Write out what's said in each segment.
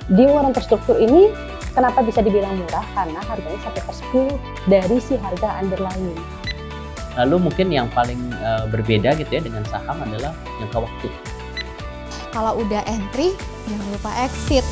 Di warung terstruktur ini kenapa bisa dibilang murah? Karena harganya 1/10 dari si harga underlying. Lalu mungkin yang paling berbeda gitu ya dengan saham adalah jangka waktu. Kalau udah entry, jangan lupa exit.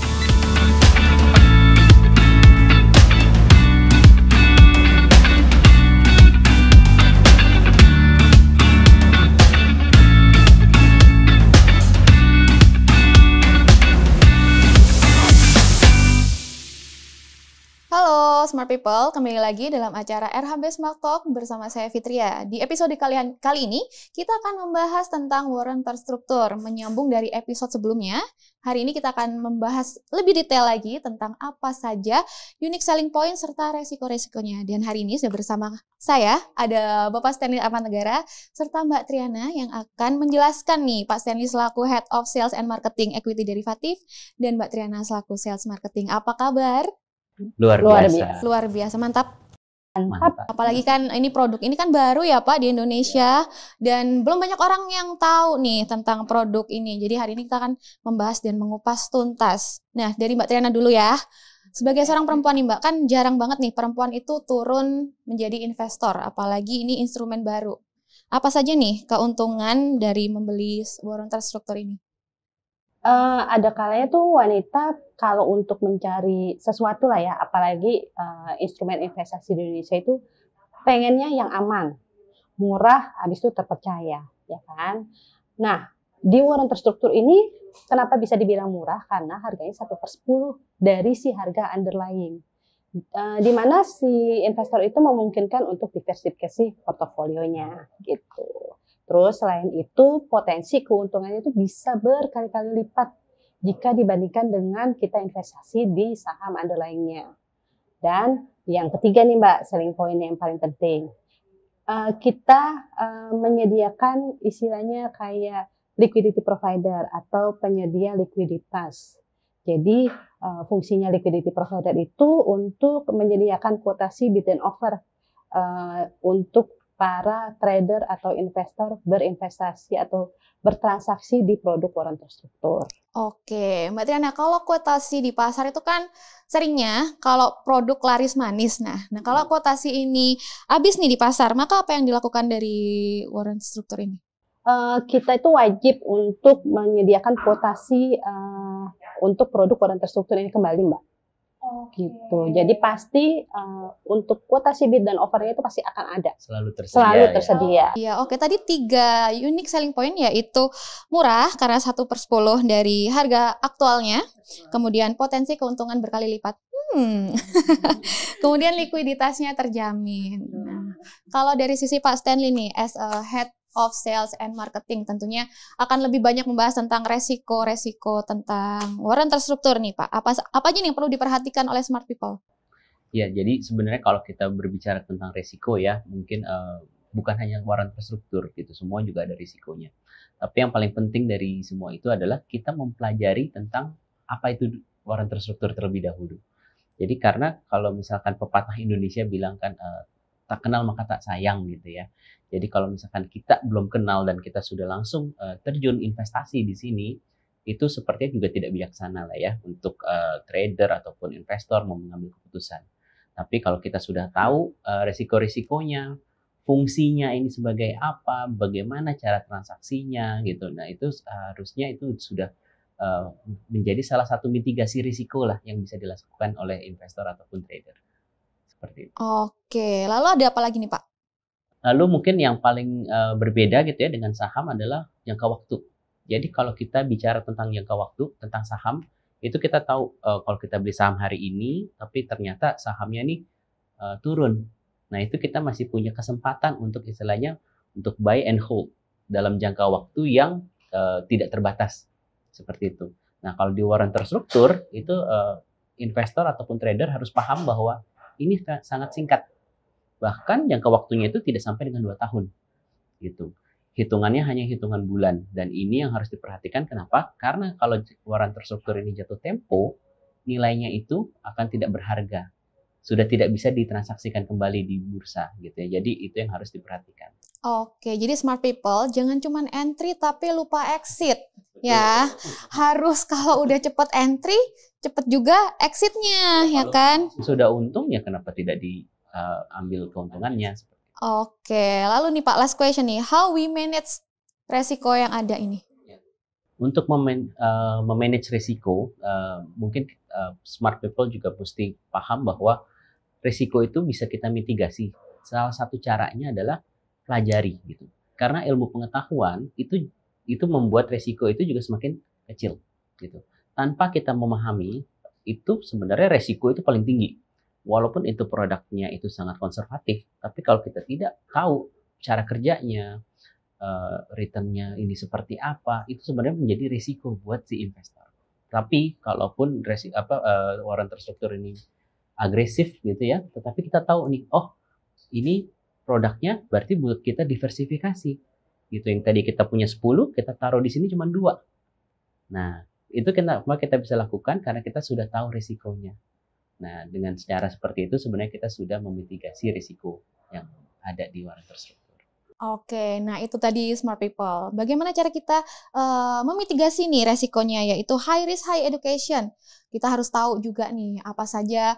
Halo Smart People, kembali lagi dalam acara RHB Smart Talk bersama saya Fitria. Di episode kali ini, kita akan membahas tentang warren terstruktur. Menyambung dari episode sebelumnya, hari ini kita akan membahas lebih detail lagi tentang apa saja unique selling point serta resiko-resikonya. Dan hari ini sudah bersama saya, ada Bapak Stanley Amanegara, serta Mbak Triana yang akan menjelaskan nih, Pak Stanley selaku Head of Sales and Marketing Equity Derivative, dan Mbak Triana selaku Sales Marketing. Apa kabar? Luar biasa. Luar biasa, mantap. Mantap. Apalagi kan ini produk ini kan baru ya Pak di Indonesia dan belum banyak orang yang tahu nih tentang produk ini. Jadi hari ini kita akan membahas dan mengupas tuntas. Nah, dari Mbak Triana dulu ya. Sebagai seorang perempuan nih Mbak, kan jarang banget nih perempuan itu turun menjadi investor, apalagi ini instrumen baru. Apa saja nih keuntungan dari membeli warren terstruktur ini? Ada kalanya tuh wanita kalau untuk mencari sesuatu lah ya, apalagi instrumen investasi di Indonesia itu pengennya yang aman, murah, habis itu terpercaya, ya kan? Nah, di warren terstruktur ini kenapa bisa dibilang murah? Karena harganya 1/10 dari si harga underlying. Di mana si investor itu memungkinkan untuk diversifikasi portofolionya, gitu. Terus selain itu potensi keuntungannya itu bisa berkali-kali lipat jika dibandingkan dengan kita investasi di saham underlying-nya. Dan yang ketiga nih Mbak, selling point yang paling penting. Kita menyediakan istilahnya kayak liquidity provider atau penyedia likuiditas. Jadi fungsinya liquidity provider itu untuk menyediakan kuotasi bid and offer untuk para trader atau investor berinvestasi atau bertransaksi di produk warren terstruktur. Oke, Mbak Triana, kalau kuotasi di pasar itu kan seringnya kalau produk laris manis. Nah kalau kuotasi ini habis nih di pasar, maka apa yang dilakukan dari warren terstruktur ini? Kita itu wajib untuk menyediakan kuotasi untuk produk warren terstruktur ini kembali, Mbak. Gitu. Jadi pasti untuk kuotasi bid dan offernya itu pasti akan ada. Selalu tersedia. Iya, oke. Tadi 3 unique selling point yaitu murah karena 1/10 dari harga aktualnya, kemudian potensi keuntungan berkali lipat. Kemudian likuiditasnya terjamin. Nah, kalau dari sisi Pak Stanley nih, as a head of sales and marketing, tentunya akan lebih banyak membahas tentang resiko-resiko tentang warren terstruktur nih Pak. Apa aja nih yang perlu diperhatikan oleh smart people? Ya, jadi sebenarnya kalau kita berbicara tentang resiko ya, mungkin bukan hanya warren terstruktur gitu, semua juga ada risikonya. Tapi yang paling penting dari semua itu adalah kita mempelajari tentang apa itu warren terstruktur terlebih dahulu. Jadi karena kalau misalkan pepatah Indonesia bilang kan tak kenal maka tak sayang gitu ya. Jadi kalau misalkan kita belum kenal dan kita sudah langsung terjun investasi di sini, itu sepertinya juga tidak bijaksana lah ya untuk trader ataupun investor mau mengambil keputusan. Tapi kalau kita sudah tahu risiko-risikonya, fungsinya ini sebagai apa, bagaimana cara transaksinya gitu. Nah itu harusnya itu sudah menjadi salah satu mitigasi risiko lah yang bisa dilakukan oleh investor ataupun trader. Seperti itu. Oke, lalu ada apa lagi nih Pak? Lalu mungkin yang paling berbeda gitu ya dengan saham adalah jangka waktu. Jadi kalau kita bicara tentang jangka waktu, tentang saham, itu kita tahu kalau kita beli saham hari ini, tapi ternyata sahamnya nih turun. Nah itu kita masih punya kesempatan untuk istilahnya untuk buy and hold dalam jangka waktu yang tidak terbatas. Seperti itu. Nah kalau di warren terstruktur, itu investor ataupun trader harus paham bahwa ini sangat singkat. Bahkan jangka waktunya itu tidak sampai dengan 2 tahun. Gitu. Hitungannya hanya hitungan bulan. Dan ini yang harus diperhatikan. Kenapa? Karena kalau warren terstruktur ini jatuh tempo, nilainya itu akan tidak berharga. Sudah tidak bisa ditransaksikan kembali di bursa. Gitu ya. Jadi itu yang harus diperhatikan. Oke, jadi smart people jangan cuma entry tapi lupa exit. Ya, harus kalau udah cepet entry, cepet juga exitnya, ya Kalau kan? sudah untung ya kenapa tidak diambil keuntungannya? Oke, lalu nih Pak, last question nih, how we manage resiko yang ada ini? Untuk memanage risiko, mungkin smart people juga mesti paham bahwa risiko itu bisa kita mitigasi. Salah satu caranya adalah pelajari gitu. Karena ilmu pengetahuan itu membuat risiko itu juga semakin kecil gitu. Tanpa kita memahami itu sebenarnya risiko itu paling tinggi. Walaupun itu produknya itu sangat konservatif, tapi kalau kita tidak tahu cara kerjanya, returnnya ini seperti apa, itu sebenarnya menjadi risiko buat si investor. Tapi kalaupun warren terstruktur ini agresif gitu ya, tetapi kita tahu nih, oh ini produknya berarti buat kita diversifikasi. Gitu, yang tadi kita punya 10, kita taruh di sini cuma 2. Nah, itu kenapa kita bisa lakukan karena kita sudah tahu risikonya. Nah, dengan cara seperti itu sebenarnya kita sudah memitigasi risiko yang ada di warren terstruktur. Oke, nah itu tadi smart people. Bagaimana cara kita memitigasi nih resikonya, yaitu high risk, high education. Kita harus tahu juga nih apa saja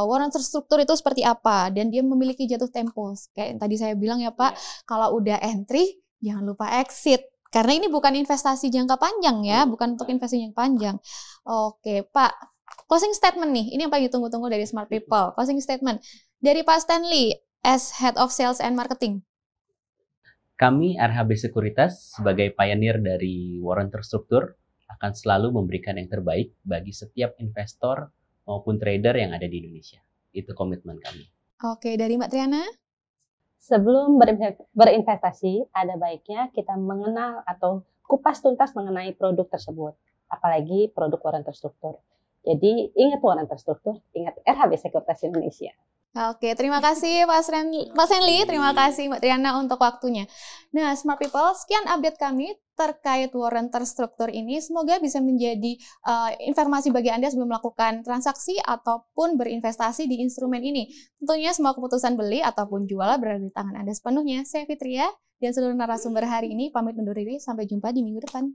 warren terstruktur itu seperti apa, dan dia memiliki jatuh tempo. Kayak yang tadi saya bilang ya Pak, kalau udah entry, jangan lupa exit. Karena ini bukan investasi jangka panjang ya, bukan untuk investasi yang panjang. Oke Pak, closing statement nih, ini yang paling ditunggu-tunggu dari smart people. Closing statement dari Pak Stanley as Head of Sales and Marketing. Kami RHB Sekuritas sebagai pioneer dari warren terstruktur akan selalu memberikan yang terbaik bagi setiap investor maupun trader yang ada di Indonesia. Itu komitmen kami. Oke, dari Mbak Triana? Sebelum berinvestasi, ada baiknya kita mengenal atau kupas tuntas mengenai produk tersebut, apalagi produk warren terstruktur. Jadi ingat warren terstruktur, ingat RHB Sekuritas Indonesia. Oke, terima kasih Pak Stanley, terima kasih Mbak Triana untuk waktunya. Nah, Smart People, sekian update kami terkait warren terstruktur ini. Semoga bisa menjadi informasi bagi Anda sebelum melakukan transaksi ataupun berinvestasi di instrumen ini. Tentunya semua keputusan beli ataupun jual berada di tangan Anda sepenuhnya. Saya Fitria dan seluruh narasumber hari ini pamit undur diri. Sampai jumpa di minggu depan.